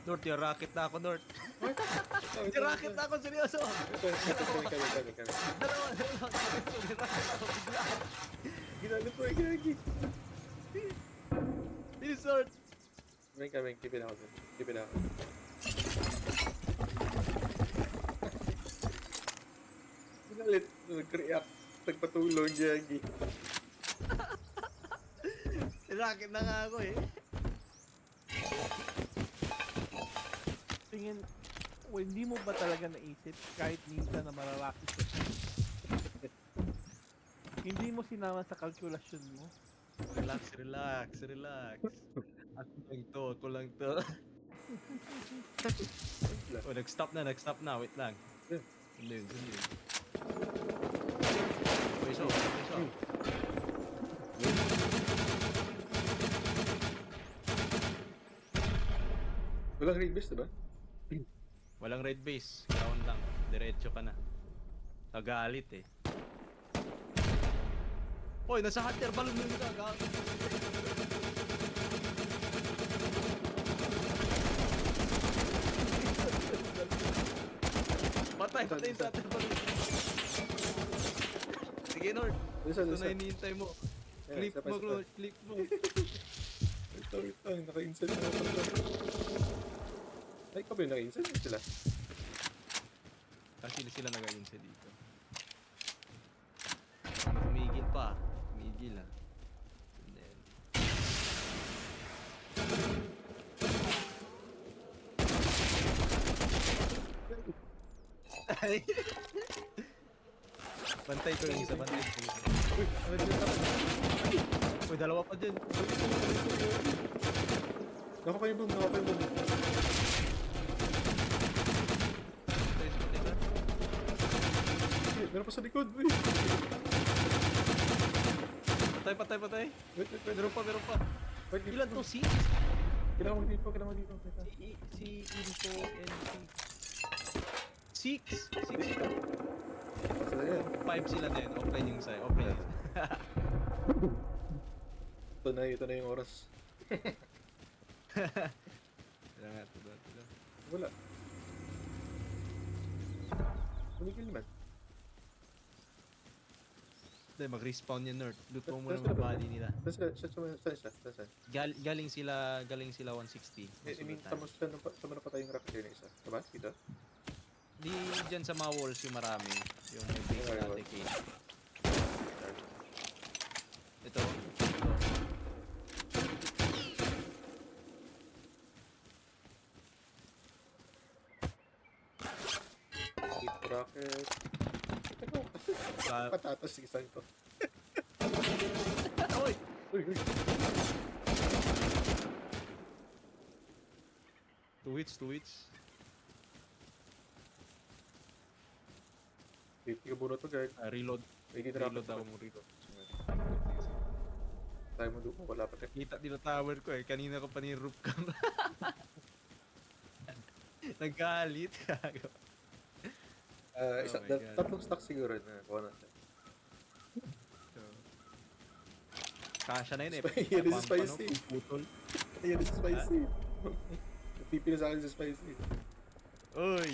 North, yung rocket na ako, North. Yung rocket na ako, seryoso. Kami. Dalawa. Yung rocket ako, bigla. Ginano po, gagi. Bilis, North. Kami, keep it out. Ginalit, nag-react. Nagpatulong, gagi. Yung rocket na nga ako eh. Tingin, hindi mo ba talaga naisip kahit minsan na mararakit ka? Hindi mo sinama sa kalkulasyon mo? Relax. Ako lang to. Oh, nag-stop na. Wait lang. Sundin. Peso. Walang raid base, diba? Walang red base. Ground lang. Diretso ka na. Nagalit eh. Hoy, nasa hunter balloon mo yung nagalit. Patay sa hunter balloon. Sige, Nord. Ito na hinihintay mo. Clip mo, Nord. Clip mo. Wait lang. Naka-insert na ako. Ay, ka ba yung naka-insert? Sila. Kasi sila nag-ayin dito. Tumigil pa. Tumigil ah. And then... Ay! Bantay ko yung isa. Uy, ano dyan tapos? Uy, dalawa pa dyan. Naka kayo boom. Meron pa sa likod, uy. Patay. Wait. Meron pa. Wait, dito. Ilan to? Six? Kailangan mo dito. Wait lang. Si Info and Six sila. Basta yan. 5 sila din. Open yung side. Open yung Ito na yung oras. Ito. Wala. Tumigil naman. Hindi, mag-respawn yung Nerd. Loot mo muna yung body nila. Saan siya? Galing sila 160. I mean, tama na patay yung rocket yun isa. Diba? Dito? Di dyan sa mga walls yung marami. Yung may base natin kay. Ito. Hit rocket. Patatas yung isang ito. Uy! Uy. Two hits. Hindi ka muna to, guys. Reload. Reload Ako mo reload. Tayo mo doon. Wala pa rin. Kita din ang tower ko eh. Kanina ko pa ni roof cam. Nagalit. Oh my God. Tatlong stock siguro na kuha natin. Kasha na yun eh. Yan is spicy. Putol. Yan is spicy. Pipi na sa akin sa spicy. Uy!